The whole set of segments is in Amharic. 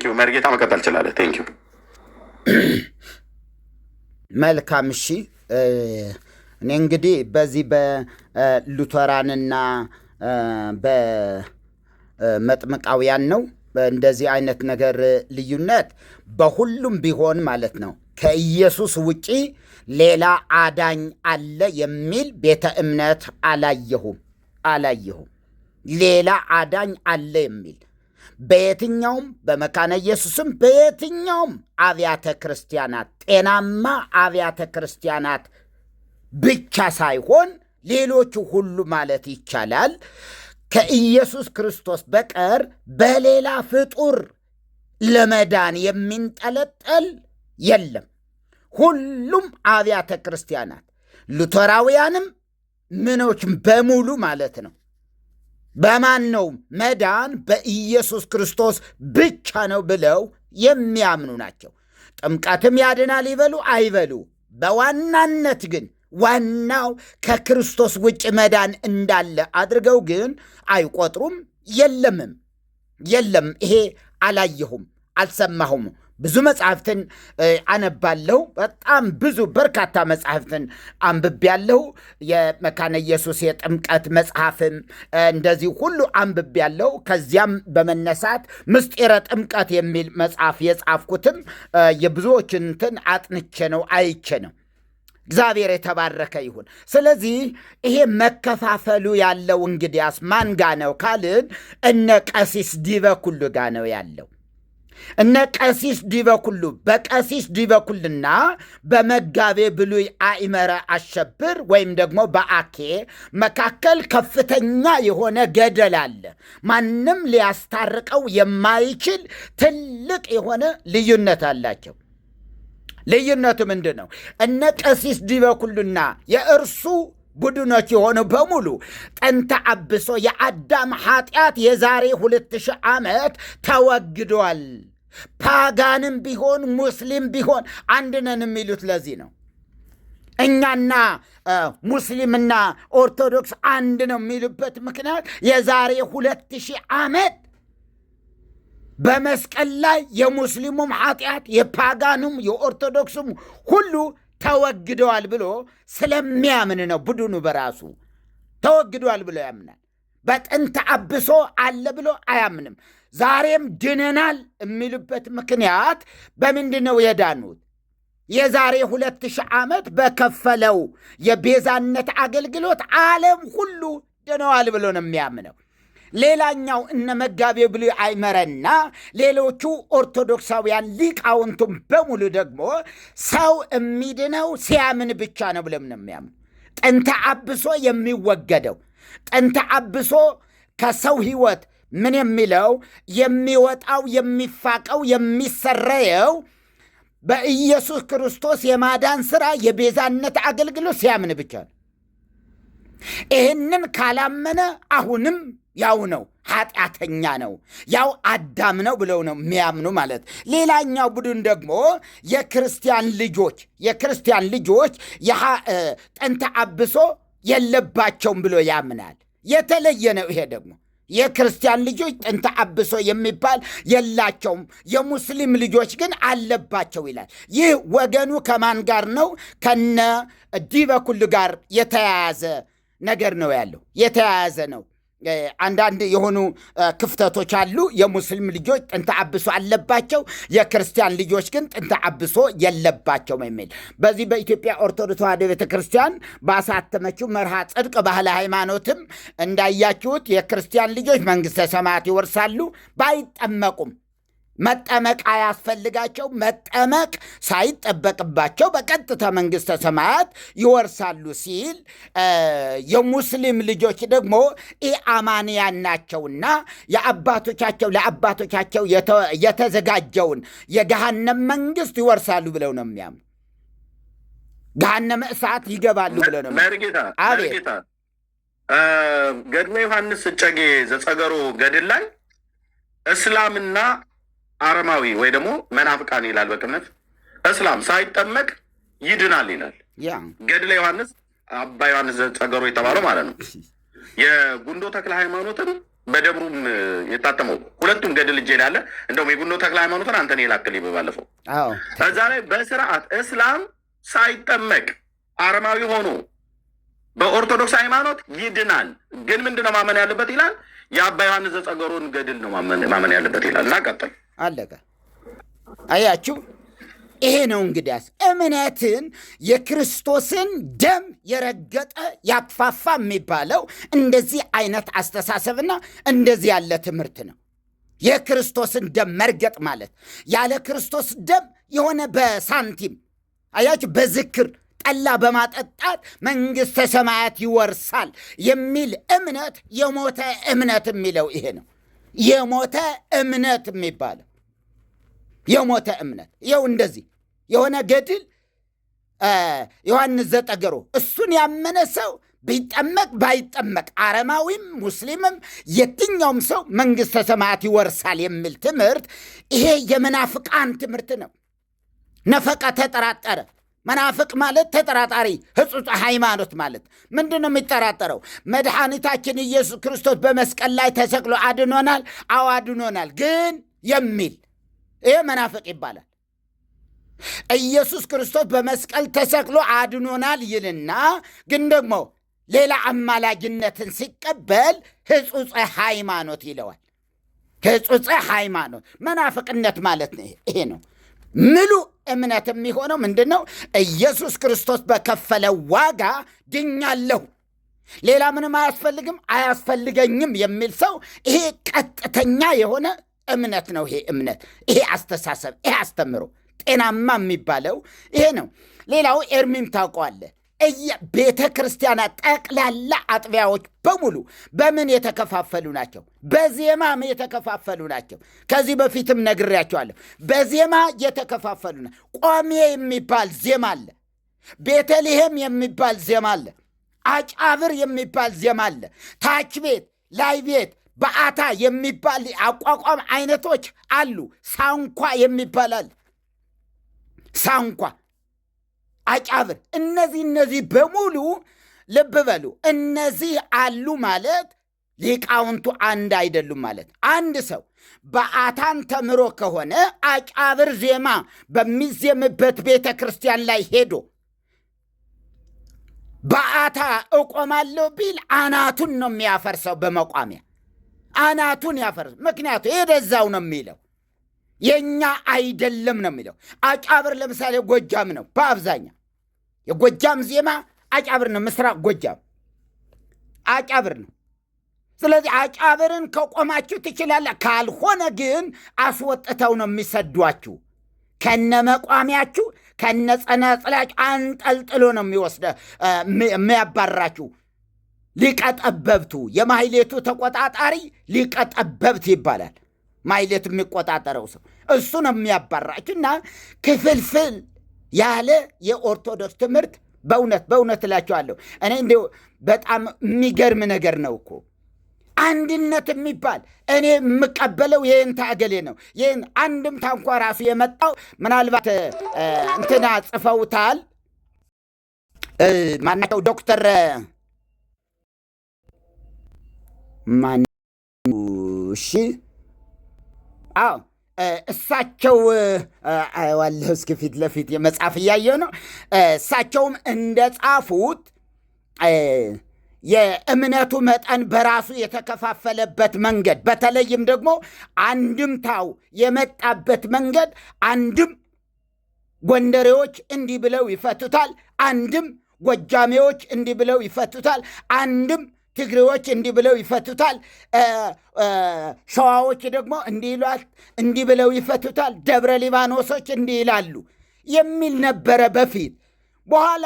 ቴንኪዩ መርጌታ መቀጠል ይችላል። ቴንኪዩ መልካም። እሺ እኔ እንግዲህ በዚህ በሉተራንና በመጥምቃውያን ነው እንደዚህ አይነት ነገር ልዩነት በሁሉም ቢሆን ማለት ነው። ከኢየሱስ ውጪ ሌላ አዳኝ አለ የሚል ቤተ እምነት አላየሁም። ሌላ አዳኝ አለ የሚል በየትኛውም በመካነ ኢየሱስም በየትኛውም አብያተ ክርስቲያናት ጤናማ አብያተ ክርስቲያናት ብቻ ሳይሆን ሌሎቹ ሁሉ ማለት ይቻላል ከኢየሱስ ክርስቶስ በቀር በሌላ ፍጡር ለመዳን የሚንጠለጠል የለም። ሁሉም አብያተ ክርስቲያናት ሉተራውያንም ምኖችም በሙሉ ማለት ነው በማን ነው መዳን? በኢየሱስ ክርስቶስ ብቻ ነው ብለው የሚያምኑ ናቸው። ጥምቀትም ያድናል ይበሉ አይበሉ፣ በዋናነት ግን ዋናው ከክርስቶስ ውጭ መዳን እንዳለ አድርገው ግን አይቆጥሩም። የለም ይሄ አላየሁም፣ አልሰማሁም። ብዙ መጽሐፍትን አነባለሁ። በጣም ብዙ በርካታ መጽሐፍትን አንብቤያለሁ። የመካነ ኢየሱስ የጥምቀት መጽሐፍም እንደዚህ ሁሉ አንብቤያለሁ። ከዚያም በመነሳት ምስጢረ ጥምቀት የሚል መጽሐፍ የጻፍኩትም የብዙዎችን እንትን አጥንቼ ነው አይቼ ነው። እግዚአብሔር የተባረከ ይሁን። ስለዚህ ይሄ መከፋፈሉ ያለው እንግዲያስ ማን ጋ ነው ካልን እነ ቀሲስ ዲበኩሉ ጋ ነው ያለው። እነ ቀሲስ ዲበኩሉ በቀሲስ ዲበኩልና በመጋቤ ብሉይ አእመረ አሸብር ወይም ደግሞ በአኬ መካከል ከፍተኛ የሆነ ገደል አለ። ማንም ሊያስታርቀው የማይችል ትልቅ የሆነ ልዩነት አላቸው። ልዩነቱ ምንድን ነው? እነ ቀሲስ ዲበኩሉና የእርሱ ቡድኖች የሆኑ በሙሉ ጥንተ አብሶ የአዳም ኃጢአት የዛሬ 2000 ዓመት ተወግዷል። ፓጋንም ቢሆን ሙስሊም ቢሆን አንድ ነን የሚሉት ለዚህ ነው። እኛና ሙስሊምና ኦርቶዶክስ አንድ ነው የሚሉበት ምክንያት የዛሬ 2000 ዓመት በመስቀል ላይ የሙስሊሙም ኃጢአት የፓጋኑም የኦርቶዶክሱም ሁሉ ተወግደዋል ብሎ ስለሚያምን ነው። ቡድኑ በራሱ ተወግደዋል ብሎ ያምናል። በጥንተ አብሶ አለ ብሎ አያምንም። ዛሬም ድነናል የሚሉበት ምክንያት በምንድን ነው የዳኑት? የዛሬ 2000 ዓመት በከፈለው የቤዛነት አገልግሎት ዓለም ሁሉ ድነዋል ብሎ ነው የሚያምነው። ሌላኛው እነ መጋቤ ብሉይ አይመረና ሌሎቹ ኦርቶዶክሳውያን ሊቃውንቱም በሙሉ ደግሞ ሰው የሚድነው ሲያምን ብቻ ነው ብለም ነው የሚያምኑ። ጥንተ አብሶ የሚወገደው ጥንተ አብሶ ከሰው ሕይወት ምን የሚለው የሚወጣው የሚፋቀው የሚሰረየው በኢየሱስ ክርስቶስ የማዳን ሥራ የቤዛነት አገልግሎት ሲያምን ብቻ ነው። ይህንን ካላመነ አሁንም ያው ነው፣ ኃጢአተኛ ነው፣ ያው አዳም ነው ብለው ነው የሚያምኑ ማለት። ሌላኛው ቡድን ደግሞ የክርስቲያን ልጆች ጥንተ አብሶ የለባቸውም ብሎ ያምናል። የተለየ ነው። ይሄ ደግሞ የክርስቲያን ልጆች ጥንተ አብሶ የሚባል የላቸውም፣ የሙስሊም ልጆች ግን አለባቸው ይላል። ይህ ወገኑ ከማን ጋር ነው? ከነ ዲበኩሉ ጋር የተያያዘ ነገር ነው ያለው፣ የተያያዘ ነው። አንዳንድ የሆኑ ክፍተቶች አሉ። የሙስሊም ልጆች ጥንተ አብሶ አለባቸው፣ የክርስቲያን ልጆች ግን ጥንተ አብሶ የለባቸውም የሚል በዚህ በኢትዮጵያ ኦርቶዶክስ ተዋሕዶ ቤተ ክርስቲያን ባሳተመችው መርሃ ጽድቅ ባህለ ሃይማኖትም እንዳያችሁት የክርስቲያን ልጆች መንግሥተ ሰማያት ይወርሳሉ ባይጠመቁም። መጠመቅ አያስፈልጋቸው፣ መጠመቅ ሳይጠበቅባቸው በቀጥታ መንግሥተ ሰማያት ይወርሳሉ ሲል የሙስሊም ልጆች ደግሞ ኢአማንያን ናቸውና ለአባቶቻቸው የተዘጋጀውን የገሃነም መንግሥት ይወርሳሉ ብለው ነው የሚያምኑ። ገሃነመ እሳት ይገባሉ ብለው ነው። መርጌታ ገድመ ዮሐንስ እጨጌ ዘጸገሮ ገድል ላይ እስላምና አረማዊ ወይ ደግሞ መናፍቃን ይላል። በቅነት እስላም ሳይጠመቅ ይድናል ይላል ገድለ ዮሐንስ አባ ዮሐንስ ዘጸገሮ የተባለው ማለት ነው። የጉንዶ ተክለ ሃይማኖትን በደብሩም የታተመው ሁለቱም ገድል እጄ ላይ አለ። እንደውም የጉኖ ተክለ ሃይማኖትን አንተን የላክልኝ በባለፈው እዛ ላይ በስርዓት እስላም ሳይጠመቅ አረማዊ ሆኖ በኦርቶዶክስ ሃይማኖት ይድናል። ግን ምንድነው ማመን ያለበት ይላል? የአባ ዮሐንስ ዘጸገሮን ገድል ነው ማመን ያለበት ይላል። እና ቀጥል። አለቀ። አያችሁ፣ ይሄ ነው እንግዲያስ እምነትን የክርስቶስን ደም የረገጠ ያክፋፋ የሚባለው እንደዚህ አይነት አስተሳሰብና እንደዚህ ያለ ትምህርት ነው። የክርስቶስን ደም መርገጥ ማለት ያለ ክርስቶስ ደም የሆነ በሳንቲም አያችሁ፣ በዝክር ጠላ በማጠጣት መንግሥተ ሰማያት ይወርሳል የሚል እምነት የሞተ እምነት የሚለው ይሄ ነው። የሞተ እምነት የሚባለው የሞተ እምነት ይኸው እንደዚህ የሆነ ገድል ዮሐንስ ዘጠገሮ እሱን ያመነ ሰው ቢጠመቅ ባይጠመቅ አረማዊም ሙስሊምም የትኛውም ሰው መንግሥተ ሰማያት ይወርሳል የሚል ትምህርት ይሄ የመናፍቃን ትምህርት ነው። ነፈቀ ተጠራጠረ። መናፍቅ ማለት ተጠራጣሪ፣ ሕጹጽ ሃይማኖት ማለት ምንድን ነው የሚጠራጠረው? መድኃኒታችን ኢየሱስ ክርስቶስ በመስቀል ላይ ተሰቅሎ አድኖናል። አዎ አድኖናል ግን የሚል ይህ መናፍቅ ይባላል። ኢየሱስ ክርስቶስ በመስቀል ተሰቅሎ አድኖናል ይልና ግን ደግሞ ሌላ አማላጅነትን ሲቀበል ሕጹጽ ሃይማኖት ይለዋል። ሕጹጽ ሃይማኖት መናፍቅነት ማለት ነው። ይሄ ነው ምሉ እምነት የሚሆነው ምንድን ነው? ኢየሱስ ክርስቶስ በከፈለው ዋጋ ድኛለሁ፣ ሌላ ምንም አያስፈልግም አያስፈልገኝም የሚል ሰው ይሄ ቀጥተኛ የሆነ እምነት ነው። ይሄ እምነት፣ ይሄ አስተሳሰብ፣ ይሄ አስተምሮ ጤናማ የሚባለው ይሄ ነው። ሌላው ኤርሚም ታውቀዋለህ። ቤተ ክርስቲያናት ጠቅላላ አጥቢያዎች በሙሉ በምን የተከፋፈሉ ናቸው? በዜማም የተከፋፈሉ ናቸው። ከዚህ በፊትም ነግሬያቸዋለሁ። በዜማ የተከፋፈሉ ናቸው። ቆሜ የሚባል ዜማ አለ። ቤተልሔም የሚባል ዜማ አለ። አጫብር የሚባል ዜማ አለ። ታች ቤት፣ ላይ ቤት፣ በአታ የሚባል አቋቋም አይነቶች አሉ። ሳንኳ የሚባል አለ። ሳንኳ፣ አጫብር፣ እነዚህ በሙሉ ልብ በሉ። እነዚህ አሉ ማለት ሊቃውንቱ አንድ አይደሉም ማለት። አንድ ሰው በአታን ተምሮ ከሆነ አጫብር ዜማ በሚዜምበት ቤተ ክርስቲያን ላይ ሄዶ በአታ እቆማለሁ ቢል አናቱን ነው የሚያፈርሰው። በመቋሚያ አናቱን ያፈርስ። ምክንያቱ የደዛው ነው የሚለው የኛ አይደለም ነው የሚለው። አጫብር ለምሳሌ ጎጃም ነው በአብዛኛው የጎጃም ዜማ አጫብር ነው። ምስራቅ ጎጃም አጫብር ነው። ስለዚህ አጫብርን ከቆማችሁ ትችላለ። ካልሆነ ግን አስወጥተው ነው የሚሰዷችሁ። ከነ መቋሚያችሁ ከነ ጸናጽላችሁ አንጠልጥሎ ነው የሚያባራችሁ። ሊቀጠበብቱ የማይሌቱ ተቆጣጣሪ ሊቀጠበብት ይባላል። ማይሌት የሚቆጣጠረው ሰው እሱ ነው የሚያባራችሁ። እና ክፍልፍል ያለ የኦርቶዶክስ ትምህርት በእውነት እላችኋለሁ እኔ እንዲሁ በጣም የሚገርም ነገር ነው እኮ አንድነት የሚባል እኔ የምቀበለው ይህን ታገሌ ነው። ይህን አንድም ታንኳ ራሱ የመጣው ምናልባት እንትና ጽፈውታል። ማናቸው ዶክተር ማኑሺ አዎ እሳቸው ዋለሁ እስኪ ፊት ለፊት የመጽሐፍ እያየው ነው። እሳቸውም እንደ ጻፉት የእምነቱ መጠን በራሱ የተከፋፈለበት መንገድ፣ በተለይም ደግሞ አንድምታው የመጣበት መንገድ አንድም ጎንደሬዎች እንዲህ ብለው ይፈቱታል፣ አንድም ጎጃሜዎች እንዲህ ብለው ይፈቱታል፣ አንድም ትግሬዎች እንዲህ ብለው ይፈቱታል፣ ሸዋዎች ደግሞ እንዲህ ብለው ይፈቱታል፣ ደብረ ሊባኖሶች እንዲህ ይላሉ የሚል ነበረ በፊት። በኋላ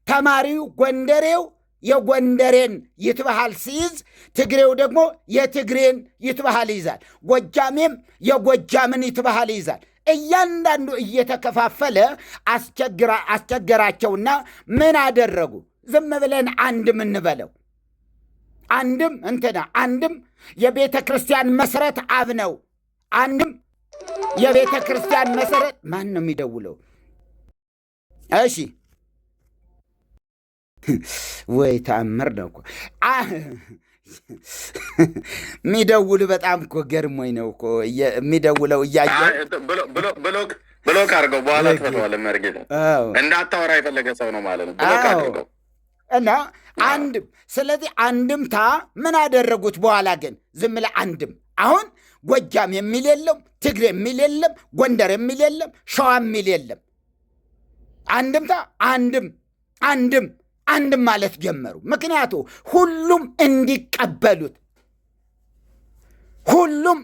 ተማሪው ጎንደሬው የጎንደሬን ይትበሃል ሲይዝ፣ ትግሬው ደግሞ የትግሬን ይትበሃል ይይዛል፣ ጎጃሜም የጎጃምን ይትበሃል ይይዛል። እያንዳንዱ እየተከፋፈለ አስቸገራቸውና ምን አደረጉ? ዝም ብለን አንድም እንበለው። አንድም የቤተ ክርስቲያን መሰረት አብ ነው። አንድም የቤተ ክርስቲያን መሰረት ማን ነው የሚደውለው? እሺ ወይ ተአምር ነው እኮ የሚደውል በጣም እኮ ገርሞኝ ነው እኮ የሚደውለው እያየ ብሎክ አድርገው፣ በኋላ ትፈተዋለህ። መርጌታ እንዳታወራ የፈለገ ሰው ነው ማለት ነው። ብሎክ አድርገው እና ስለዚህ አንድምታ ምን አደረጉት? በኋላ ግን ዝም ብለህ አንድም አሁን ጎጃም የሚል የለም፣ ትግሬ የሚል የለም፣ ጎንደር የሚል የለም፣ ሸዋ የሚል የለም። አንድምታ አንድም ማለት ጀመሩ። ምክንያቱ ሁሉም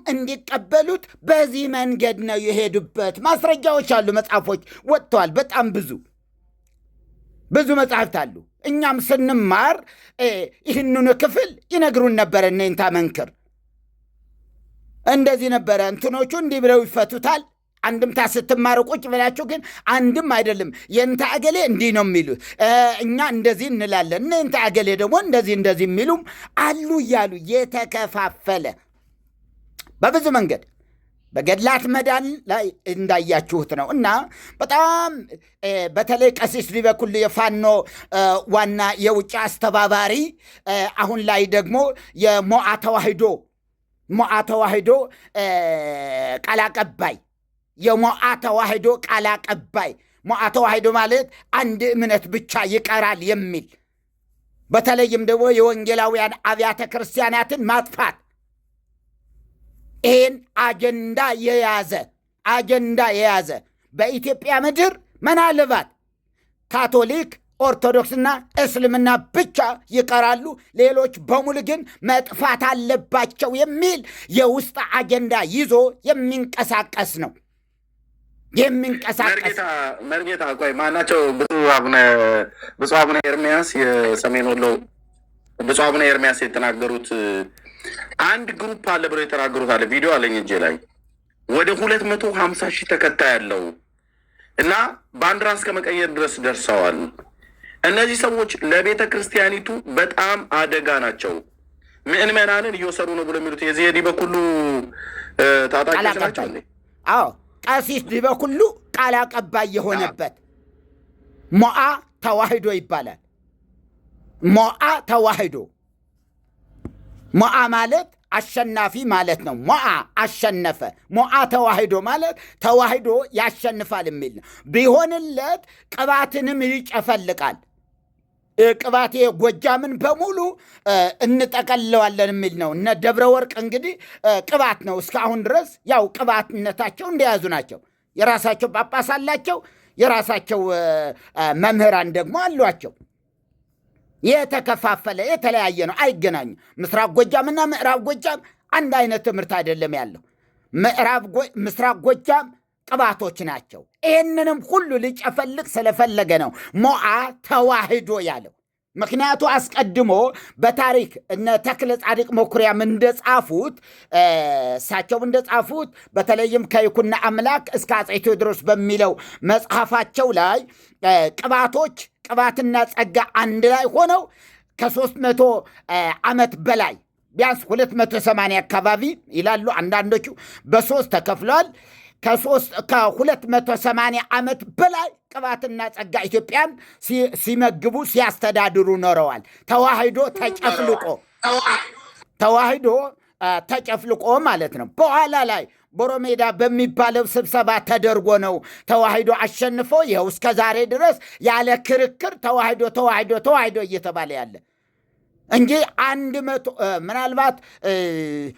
እንዲቀበሉት በዚህ መንገድ ነው የሄዱበት። ማስረጃዎች አሉ፣ መጽሐፎች ወጥተዋል። በጣም ብዙ መጽሐፍት አሉ። እኛም ስንማር ይህንኑ ክፍል ይነግሩን ነበረ። እነንታ መንክር እንደዚህ ነበረ፣ እንትኖቹ እንዲህ ብለው ይፈቱታል። አንድምታ ስትማሩ ቁጭ ብላችሁ ግን አንድም አይደለም የእንታ አገሌ እንዲህ ነው የሚሉት፣ እኛ እንደዚህ እንላለን፣ እነንታ አገሌ ደግሞ እንደዚህ የሚሉም አሉ እያሉ የተከፋፈለ በብዙ መንገድ በገድላት መዳን ላይ እንዳያችሁት ነው። እና በጣም በተለይ ቀሲስ ሊበኩል የፋኖ ዋና የውጭ አስተባባሪ፣ አሁን ላይ ደግሞ የሞዓ ተዋህዶ ቃል አቀባይ የሞዓ ተዋህዶ ቃል አቀባይ። ሞዓ ተዋህዶ ማለት አንድ እምነት ብቻ ይቀራል የሚል በተለይም ደግሞ የወንጌላውያን አብያተ ክርስቲያናትን ማጥፋት ይህን አጀንዳ የያዘ በኢትዮጵያ ምድር ምናልባት ካቶሊክ፣ ኦርቶዶክስና እስልምና ብቻ ይቀራሉ፣ ሌሎች በሙሉ ግን መጥፋት አለባቸው የሚል የውስጥ አጀንዳ ይዞ የሚንቀሳቀስ ነው። መርጌታ ቆይ፣ ማናቸው? ብፁዕ አቡነ ኤርሚያስ የሰሜን ወሎ ብፁዕ አቡነ ኤርሚያስ የተናገሩት አንድ ግሩፕ አለ ብለው የተናገሩት አለ። ቪዲዮ አለኝ እጄ ላይ ወደ 250,000 ተከታይ ያለው እና ባንዲራ እስከ መቀየር ድረስ ደርሰዋል። እነዚህ ሰዎች ለቤተ ክርስቲያኒቱ በጣም አደጋ ናቸው። ምዕመናንን እየወሰዱ ነው ብሎ የሚሉት የዚህ ዲበኩሉ ታጣቂዎች ናቸው። አዎ ቀሲስ ዲበኩሉ ቃል አቀባይ የሆነበት ሞዓ ተዋህዶ ይባላል። ሞዓ ተዋህዶ፣ ሞዓ ማለት አሸናፊ ማለት ነው። ሞዓ አሸነፈ። ሞዓ ተዋህዶ ማለት ተዋህዶ ያሸንፋል የሚል ነው። ቢሆንለት ቅባትንም ይጨፈልቃል። ቅባቴ ጎጃምን በሙሉ እንጠቀለዋለን የሚል ነው። እነ ደብረ ወርቅ እንግዲህ ቅባት ነው። እስካሁን ድረስ ያው ቅባትነታቸው እንደያዙ ናቸው። የራሳቸው ጳጳስ አላቸው። የራሳቸው መምህራን ደግሞ አሏቸው። የተከፋፈለ የተለያየ ነው፣ አይገናኙም። ምስራቅ ጎጃምና ምዕራብ ጎጃም አንድ አይነት ትምህርት አይደለም ያለው። ምስራቅ ጎጃም ቅባቶች ናቸው። ይህንንም ሁሉ ሊጨፈልቅ ስለፈለገ ነው ሞዓ ተዋህዶ ያለው። ምክንያቱ አስቀድሞ በታሪክ እነ ተክለ ጻድቅ መኩሪያም እንደጻፉት እሳቸውም እንደጻፉት በተለይም ከይኩኖ አምላክ እስከ አፄ ቴዎድሮስ በሚለው መጽሐፋቸው ላይ ቅባትና ጸጋ አንድ ላይ ሆነው ከ300 ዓመት በላይ ቢያንስ 280 አካባቢ ይላሉ አንዳንዶቹ፣ በሶስት ተከፍለዋል። ከ280 ዓመት በላይ ቅባትና ጸጋ ኢትዮጵያን ሲመግቡ ሲያስተዳድሩ ኖረዋል። ተዋህዶ ተጨፍልቆ ማለት ነው። በኋላ ላይ ቦሮሜዳ በሚባለው ስብሰባ ተደርጎ ነው ተዋህዶ አሸንፎ ይኸው እስከ ዛሬ ድረስ ያለ ክርክር ተዋህዶ እየተባለ ያለ እንጂ 100 ምናልባት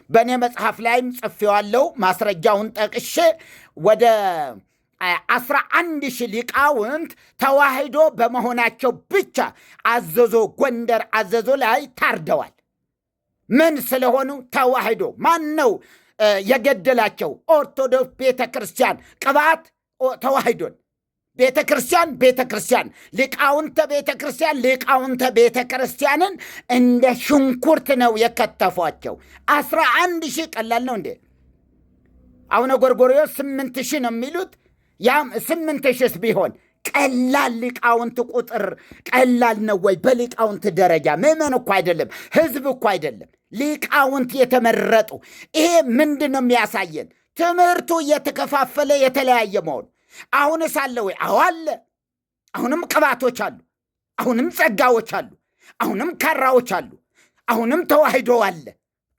በእኔ መጽሐፍ ላይም ጽፌዋለሁ ማስረጃውን ጠቅሼ ወደ 11,000 ሊቃውንት ተዋህዶ በመሆናቸው ብቻ ጎንደር አዘዞ ላይ ታርደዋል። ምን ስለሆኑ? ተዋህዶ። ማን ነው የገደላቸው? ኦርቶዶክስ ቤተ ክርስቲያን። ቅባት ተዋህዶን ቤተ ክርስቲያን ሊቃውንተ ቤተ ክርስቲያንን እንደ ሽንኩርት ነው የከተፏቸው። 11,000 ቀላል ነው እንዴ? አቡነ ጎርጎርዮስ 8,000 ነው የሚሉት። ያም 8,000 ቢሆን ቀላል ሊቃውንት ቁጥር ቀላል ነው ወይ? በሊቃውንት ደረጃ ምዕመን እኮ አይደለም፣ ህዝብ እኮ አይደለም፣ ሊቃውንት የተመረጡ። ይሄ ምንድን ነው የሚያሳየን? ትምህርቱ እየተከፋፈለ የተለያየ መሆኑ። አሁንስ አለ ወይ? አዎ አለ። አሁንም ቅባቶች አሉ፣ አሁንም ጸጋዎች አሉ፣ አሁንም ካራዎች አሉ፣ አሁንም ተዋህዶ አለ።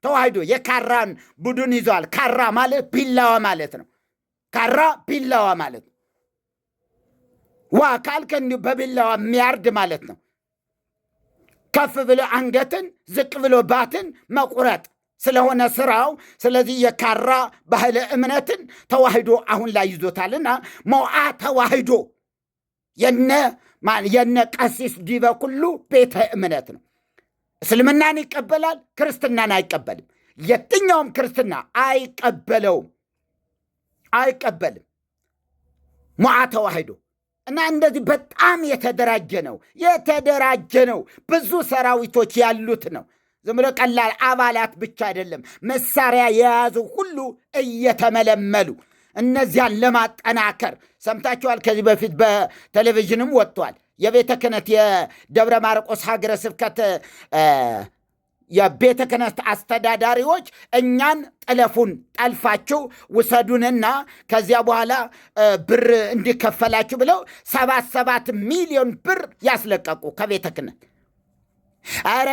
ተዋህዶ የካራን ቡድን ይዘዋል። ካራ ማለት ቢላዋ ማለት ነው። ካራ ቢላዋ ማለት ነው። ዋ ካልከ እንዲሁ በቢላዋ የሚያርድ ማለት ነው። ከፍ ብሎ አንገትን ዝቅ ብሎ ባትን መቁረጥ ስለሆነ ስራው። ስለዚህ የካራ ባህለ እምነትን ተዋህዶ አሁን ላይ ይዞታልና ሞዓ ተዋህዶ የነ ቀሲስ ዲበኩሉ ቤተ እምነት ነው። እስልምናን ይቀበላል፣ ክርስትናን አይቀበልም። የትኛውም ክርስትና አይቀበልም ሞዓ ተዋህዶ እና እንደዚህ በጣም የተደራጀ ነው። ብዙ ሰራዊቶች ያሉት ነው። ዝም ብሎ ቀላል አባላት ብቻ አይደለም። መሳሪያ የያዙ ሁሉ እየተመለመሉ እነዚያን ለማጠናከር ሰምታችኋል። ከዚህ በፊት በቴሌቪዥንም ወጥቷል። የቤተ ክህነት የደብረ ማርቆስ ሀገረ ስብከት የቤተ ክህነት አስተዳዳሪዎች እኛን ጠልፋችሁ ውሰዱንና ከዚያ በኋላ ብር እንዲከፈላችሁ ብለው 7 ሚሊዮን ብር ያስለቀቁ ከቤተ ክህነት። ኧረ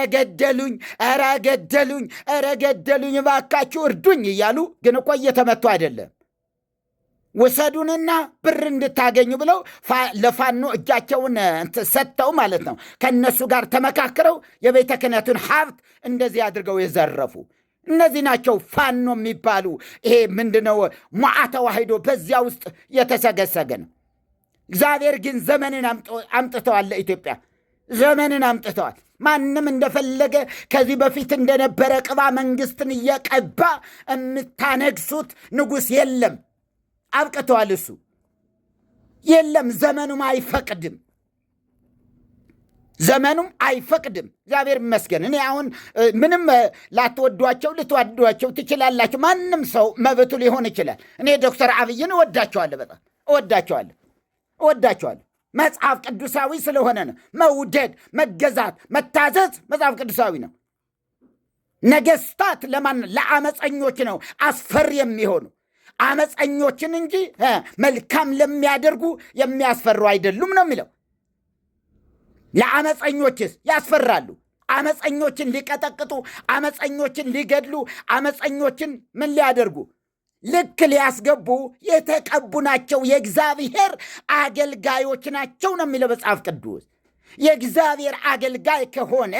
ገደሉኝ እባካችሁ እርዱኝ እያሉ ግን እኮ እየተመቱ አይደለም። ውሰዱንና ብር እንድታገኙ ብለው ለፋኖ እጃቸውን ሰጥተው ማለት ነው። ከነሱ ጋር ተመካክረው የቤተ ክህነቱን ሀብት እንደዚህ አድርገው የዘረፉ እነዚህ ናቸው ፋኖ የሚባሉ። ይሄ ምንድነው? ሞዓ ተዋህዶ በዚያ ውስጥ የተሰገሰገ ነው። እግዚአብሔር ግን ዘመንን አምጥተዋል። ለኢትዮጵያ ዘመንን አምጥተዋል። ማንም እንደፈለገ ከዚህ በፊት እንደነበረ ቅባ መንግስትን እየቀባ የምታነግሱት ንጉሥ የለም። አብቅተዋል። እሱ የለም። ዘመኑም አይፈቅድም። እግዚአብሔር ይመስገን። እኔ አሁን ምንም ልትወዷቸው ትችላላችሁ። ማንም ሰው መብቱ ሊሆን ይችላል። እኔ ዶክተር አብይን እወዳቸዋለሁ፣ በጣም እወዳቸዋለሁ። መጽሐፍ ቅዱሳዊ ስለሆነ ነው። መውደድ፣ መገዛት፣ መታዘዝ መጽሐፍ ቅዱሳዊ ነው። ነገስታት ለአመፀኞች ነው አስፈሪ የሚሆኑ አመፀኞችን እንጂ መልካም ለሚያደርጉ የሚያስፈሩ አይደሉም ነው የሚለው። ለአመፀኞችስ ያስፈራሉ። አመፀኞችን ሊቀጠቅጡ፣ አመፀኞችን ሊገድሉ፣ አመፀኞችን ምን ሊያደርጉ ልክ ሊያስገቡ የተቀቡ ናቸው። የእግዚአብሔር አገልጋዮች ናቸው ነው የሚለው መጽሐፍ ቅዱስ። የእግዚአብሔር አገልጋይ ከሆነ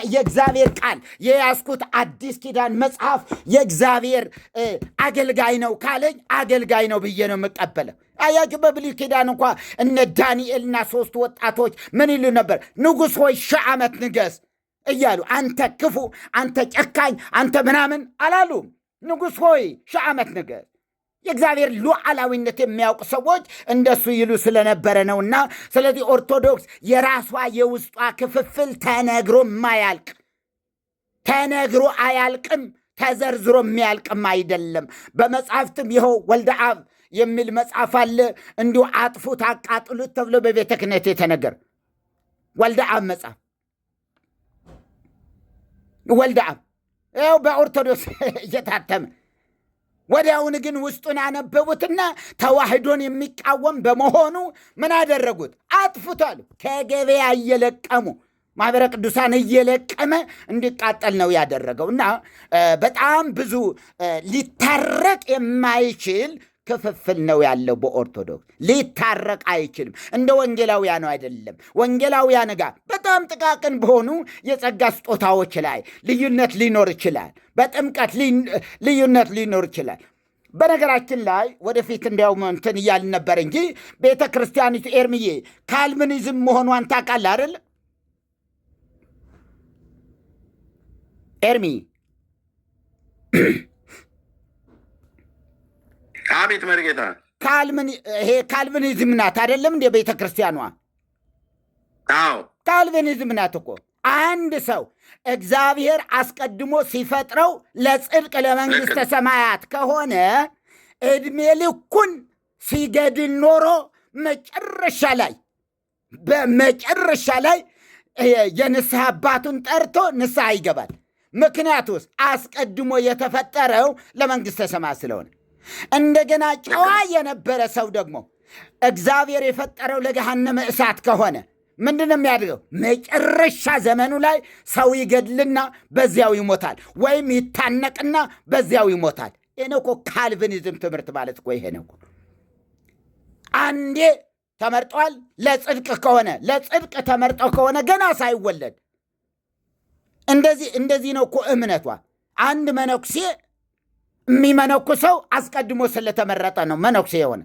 የእግዚአብሔር ቃል የያዝኩት አዲስ ኪዳን መጽሐፍ የእግዚአብሔር አገልጋይ ነው ካለኝ አገልጋይ ነው ብዬ ነው የምቀበለው። አያችሁ፣ በብሉይ ኪዳን እንኳ እነ ዳንኤልና 3 ወጣቶች ምን ይሉ ነበር? ንጉሥ ሆይ 1000 ዓመት ንገስ እያሉ። አንተ ክፉ፣ አንተ ጨካኝ፣ አንተ ምናምን አላሉም። ንጉሥ ሆይ 1000 ዓመት ንገስ። የእግዚአብሔር ሉዓላዊነት የሚያውቁ ሰዎች እንደሱ ይሉ ስለነበረ ነውና፣ ስለዚህ ኦርቶዶክስ የራሷ የውስጧ ክፍፍል ተነግሮ አያልቅም፣ ተዘርዝሮ የሚያልቅም አይደለም። በመጽሐፍትም ይኸው ወልደ አብ የሚል መጽሐፍ አለ። እንዲሁ አጥፉት፣ አቃጥሉት ተብሎ በቤተ ክህነት የተነገረ ወልደ አብ መጽሐፍ ወልደ አብ ይኸው በኦርቶዶክስ እየታተመ ወዲያውን ግን ውስጡን ያነበቡትና ተዋህዶን የሚቃወም በመሆኑ ምን አደረጉት? አጥፉታሉ። ከገበያ እየለቀሙ ማኅበረ ቅዱሳን እየለቀመ እንዲቃጠል ነው ያደረገው። እና በጣም ብዙ ሊታረቅ የማይችል ክፍፍል ነው ያለው በኦርቶዶክስ። ሊታረቅ አይችልም። እንደ ወንጌላውያኑ አይደለም። ወንጌላውያን ጋር በጣም ጥቃቅን በሆኑ የጸጋ ስጦታዎች ላይ ልዩነት ሊኖር ይችላል። በጥምቀት ልዩነት ሊኖር ይችላል። በነገራችን ላይ ወደፊት እንዲያውም እንትን እያልን ነበር እንጂ ቤተ ክርስቲያኒቱ ኤርምዬ ካልቪኒዝም መሆኗን ታውቃለህ አይደል? ኤርሚ አቤት መርጌታ። ይሄ ካልቪኒዝም ናት አይደለም እንደ ቤተ ክርስቲያኗ? አዎ ካልቪኒዝም ናት እኮ። አንድ ሰው እግዚአብሔር አስቀድሞ ሲፈጥረው ለጽድቅ ለመንግሥተ ሰማያት ከሆነ ዕድሜ ልኩን ሲገድል ኖሮ በመጨረሻ ላይ የንስሐ አባቱን ጠርቶ ንስሐ ይገባል። ምክንያቱስ አስቀድሞ የተፈጠረው ለመንግሥተ ሰማያት ስለሆነ። እንደገና ጨዋ የነበረ ሰው ደግሞ እግዚአብሔር የፈጠረው ለገሃነመ እሳት ከሆነ ምንድነው የሚያደርገው? መጨረሻ ዘመኑ ላይ ሰው ይገድልና በዚያው ይሞታል፣ ወይም ይታነቅና በዚያው ይሞታል። ይሄ ነው እኮ ካልቪኒዝም ትምህርት ማለት እኮ ይሄ ነው። አንዴ ተመርጧል። ለጽድቅ ተመርጠው ከሆነ ገና ሳይወለድ እንደዚህ ነው እኮ እምነቷ። አንድ መነኩሴ የሚመነኩሰው አስቀድሞ ስለተመረጠ ነው። መነኩሴ የሆነ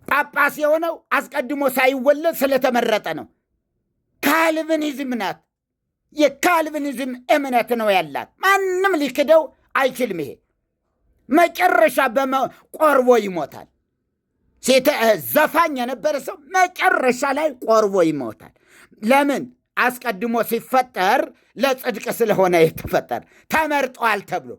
ጳጳስ የሆነው አስቀድሞ ሳይወለድ ስለተመረጠ ነው። ካልቪኒዝም ናት። የካልቪኒዝም እምነት ነው ያላት። ማንም ሊክደው አይችልም። ይሄ መጨረሻ ቆርቦ ይሞታል። ዘፋኝ የነበረ ሰው መጨረሻ ላይ ቆርቦ ይሞታል። ለምን? አስቀድሞ ሲፈጠር ለጽድቅ ስለሆነ የተፈጠረ ተመርጧል ተብሎ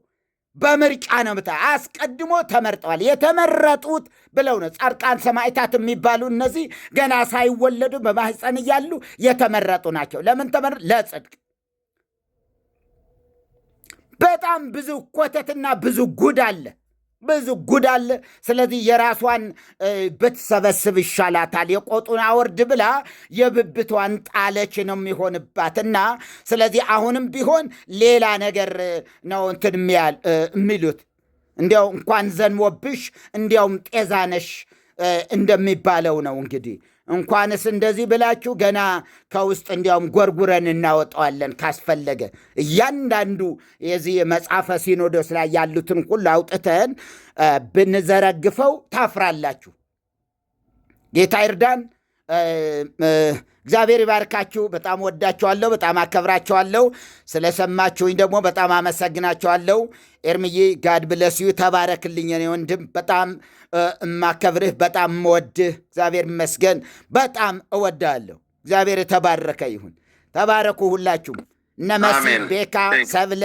በምርጫ ነው። አስቀድሞ ተመርጠዋል። የተመረጡት ብለው ነው ጻድቃን ሰማዕታት የሚባሉ እነዚህ ገና ሳይወለዱ በማህፀን እያሉ የተመረጡ ናቸው። ለምን ለጽድቅ። በጣም ብዙ ኮተትና ብዙ ጉድ አለ። ስለዚህ የራሷን ብትሰበስብ ይሻላታል። የቆጡን አወርድ ብላ የብብቷን ጣለች ነው የሚሆንባትና ስለዚህ አሁንም ቢሆን ሌላ ነገር ነው እንትን የሚሉት። እንዲያው እንኳን ዘንቦብሽ እንዲያውም ጤዛነሽ እንደሚባለው ነው። እንግዲህ እንኳንስ እንደዚህ ብላችሁ ገና ከውስጥ እንዲያውም ጎርጉረን እናወጣዋለን ካስፈለገ። እያንዳንዱ የዚህ መጽሐፈ ሲኖዶስ ላይ ያሉትን ሁሉ አውጥተን ብንዘረግፈው ታፍራላችሁ። ጌታ ይርዳን። እግዚአብሔር ይባርካችሁ። በጣም ወዳችኋለሁ፣ በጣም አከብራችኋለሁ። ስለሰማችሁኝ ደግሞ በጣም አመሰግናችኋለሁ። ኤርምዬ ጋድ ብለስዩ ተባረክልኝ የኔ ወንድም። በጣም እማከብርህ፣ በጣም እወድህ። እግዚአብሔር ይመስገን። በጣም እወዳለሁ። እግዚአብሔር የተባረከ ይሁን። ተባረኩ ሁላችሁም። እነ መሲ፣ ቤካ፣ ሰብለ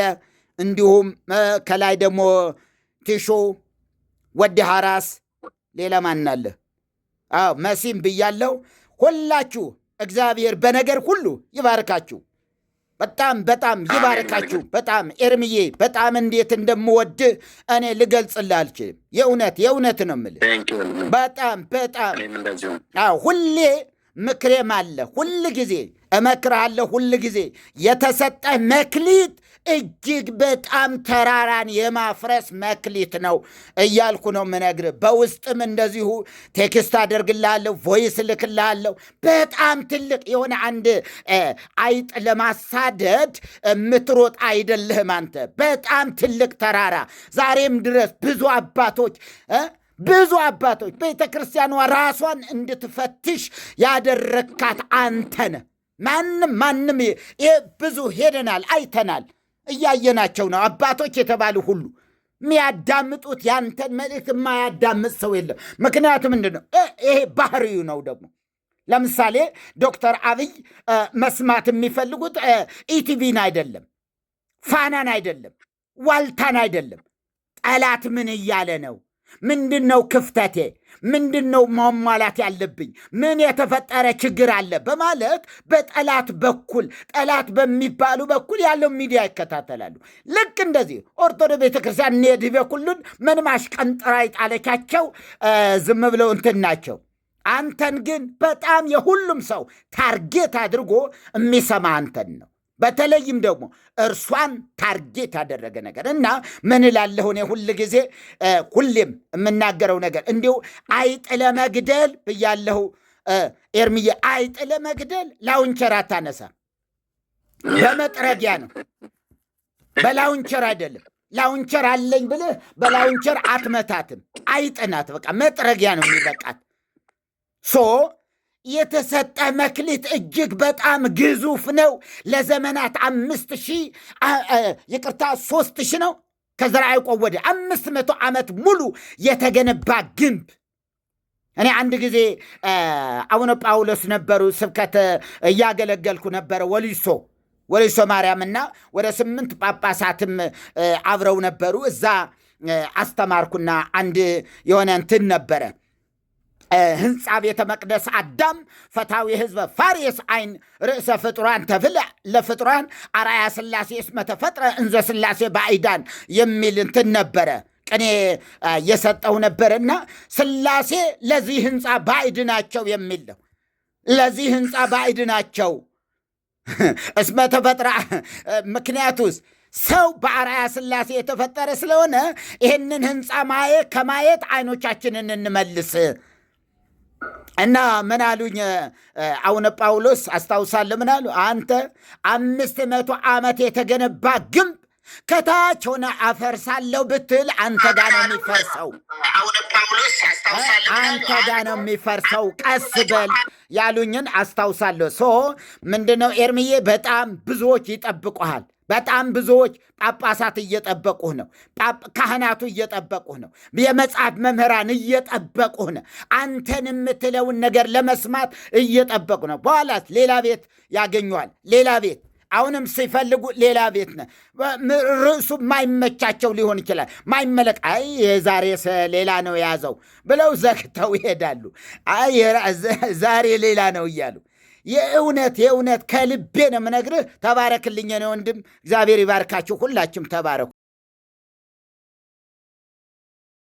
እንዲሁም ከላይ ደግሞ ቲሾ፣ ወዲ ሐራስ፣ ሌላ ማናለ? አዎ መሲም ብያለሁ። ሁላችሁ እግዚአብሔር በነገር ሁሉ ይባርካችሁ። በጣም ይባርካችሁ። በጣም ኤርምዬ፣ በጣም እንዴት እንደምወድህ እኔ ልገልጽልህ አልችልም። የእውነት ነው የምልህ። በጣም ሁሌ ምክሬም አለ። ሁል ጊዜ እመክርሃለሁ። ሁል ጊዜ የተሰጠህ መክሊት እጅግ በጣም ተራራን የማፍረስ መክሊት ነው እያልኩ ነው የምነግርህ። በውስጥም እንደዚሁ ቴክስት አደርግልሃለሁ፣ ቮይስ ልክልሃለሁ። በጣም ትልቅ የሆነ አንድ አይጥ ለማሳደድ የምትሮጥ አይደለህም አንተ። በጣም ትልቅ ተራራ። ዛሬም ድረስ ብዙ አባቶች ቤተ ክርስቲያኗ ራሷን እንድትፈትሽ ያደረግካት አንተ ነህ። ማንም ይሄ ብዙ ሄደናል፣ አይተናል፣ እያየናቸው ነው። አባቶች የተባሉ ሁሉ የሚያዳምጡት ያንተን መልእክት የማያዳምጥ ሰው የለም። ምክንያቱም ምንድን ነው? ይሄ ባህሪው ነው። ደግሞ ለምሳሌ ዶክተር አብይ መስማት የሚፈልጉት ኢቲቪን አይደለም፣ ፋናን አይደለም፣ ዋልታን አይደለም። ጠላት ምን እያለ ነው? ምንድን ነው ክፍተቴ? ምንድን ነው ማሟላት ያለብኝ? ምን የተፈጠረ ችግር አለ? በማለት በጠላት በኩል ጠላት በሚባሉ በኩል ያለው ሚዲያ ይከታተላሉ። ልክ እንደዚህ ኦርቶዶክስ ቤተክርስቲያን ኔድ በኩሉን ምንም አሽቀንጥራ ይጣለቻቸው ዝም ብለው እንትን ናቸው። አንተን ግን በጣም የሁሉም ሰው ታርጌት አድርጎ የሚሰማ አንተን ነው። በተለይም ደግሞ እርሷን ታርጌት ያደረገ ነገር እና ምን እላለሁ እኔ ሁሌም የምናገረው ነገር እንዲሁ አይጥ ለመግደል ብያለሁ። ኤርምዬ፣ አይጥ ለመግደል ላውንቸር አታነሳ፣ በመጥረጊያ ነው፣ በላውንቸር አይደለም። ላውንቸር አለኝ ብልህ በላውንቸር አትመታትም። አይጥ ናት፣ በቃ መጥረጊያ ነው የሚበቃት። የተሰጠ መክሊት እጅግ በጣም ግዙፍ ነው። ለዘመናት 3,000 ነው ከዘራ ያዕቆብ ወደ 500 ዓመት ሙሉ የተገነባ ግንብ። እኔ አንድ ጊዜ አቡነ ጳውሎስ ነበሩ፣ ስብከት እያገለገልኩ ነበረ ወሊሶ ማርያምና ወደ 8 ጳጳሳትም አብረው ነበሩ። እዛ አስተማርኩና አንድ የሆነ እንትን ነበረ ህንፃ ቤተ መቅደስ አዳም ፈታዊ ህዝበ ፋሬስ አይን ርእሰ ፍጡራን ተብልዕ ለፍጡራን አርአያ ሥላሴ እስመ ተፈጥረ እንዘ ሥላሴ ባዕዳን የሚል እንትን ነበረ። ቅኔ የሰጠው ነበርና ሥላሴ ለዚህ ህንፃ ባዕድ ናቸው የሚል ነው። ለዚህ ህንፃ ባዕድ ናቸው። እስመ ተፈጥራ ምክንያቱስ ሰው በአርአያ ሥላሴ የተፈጠረ ስለሆነ ይህንን ህንፃ ከማየት አይኖቻችንን እንመልስ እና ምን አሉኝ አቡነ ጳውሎስ አስታውሳለሁ። ምን አሉ? አንተ 500 ዓመት የተገነባ ግንብ ከታች ሆነ አፈርሳለሁ ብትል አንተ ጋ ነው የሚፈርሰው። አንተ ጋ ነው የሚፈርሰው። ቀስ በል ያሉኝን አስታውሳለሁ። ምንድነው ኤርምዬ? በጣም ብዙዎች ይጠብቁሃል። በጣም ብዙዎች ጳጳሳት እየጠበቁህ ነው። ካህናቱ እየጠበቁህ ነው። የመጽሐፍ መምህራን እየጠበቁህ ነው። አንተን የምትለውን ነገር ለመስማት እየጠበቁ ነው። በኋላስ ሌላ ቤት ያገኘዋል። ሌላ ቤት አሁንም ሲፈልጉ ሌላ ቤት ነው። ርዕሱ ማይመቻቸው ሊሆን ይችላል። ማይመለክ የዛሬ ሌላ ነው የያዘው ብለው ዘግተው ይሄዳሉ። ዛሬ ሌላ ነው እያሉ የእውነት ከልቤ ነው የምነግርህ። ተባረክልኝ ነው ወንድም። እግዚአብሔር ይባርካችሁ። ሁላችሁም ተባረኩ።